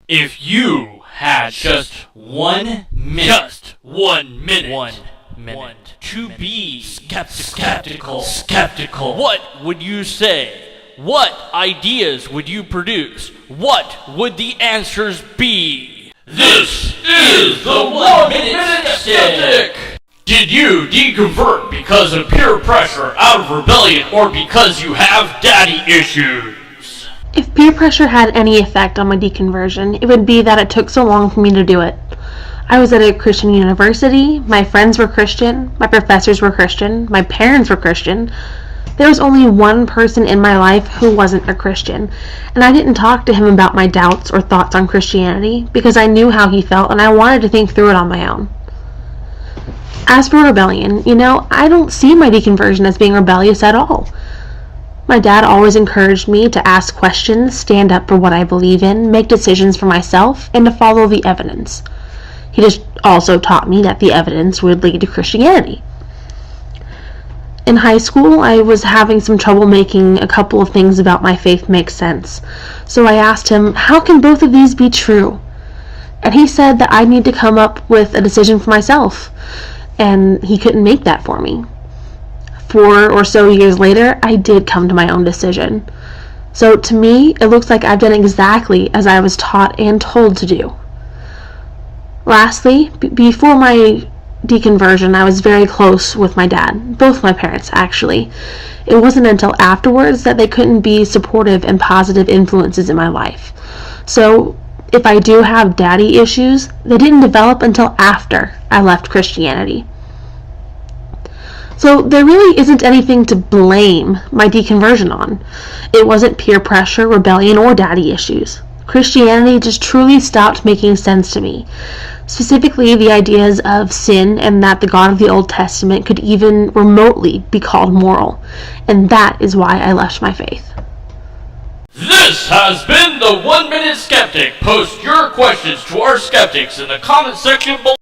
If you had just 1 minute, to be skeptical, what would you say? What ideas would you produce? What would the answers be? This is the 1 Minute Skeptic! Did you deconvert because of peer pressure, out of rebellion, or because you have daddy issues? If peer pressure had any effect on my deconversion, it would be that it took so long for me to do it. I was at a Christian university, my friends were Christian, my professors were Christian, my parents were Christian. There was only one person in my life who wasn't a Christian, and I didn't talk to him about my doubts or thoughts on Christianity because I knew how he felt and I wanted to think through it on my own. As for rebellion, I don't see my deconversion as being rebellious at all. My dad always encouraged me to ask questions, stand up for what I believe in, make decisions for myself, and to follow the evidence. He just also taught me that the evidence would lead to Christianity. In high school, I was having some trouble making a couple of things about my faith make sense. So I asked him, how can both of these be true? And he said that I need to come up with a decision for myself. And he couldn't make that for me. 4 or so years later, I did come to my own decision. So to me, it looks like I've done exactly as I was taught and told to do. Lastly, before my deconversion, I was very close with my dad, both my parents actually. It wasn't until afterwards that they couldn't be supportive and positive influences in my life. So if I do have daddy issues, they didn't develop until after I left Christianity. So there really isn't anything to blame my deconversion on. It wasn't peer pressure, rebellion, or daddy issues. Christianity just truly stopped making sense to me. Specifically, the ideas of sin and that the God of the Old Testament could even remotely be called moral. And that is why I left my faith. This has been the 1 Minute Skeptic. Post your questions to our skeptics in the comment section below.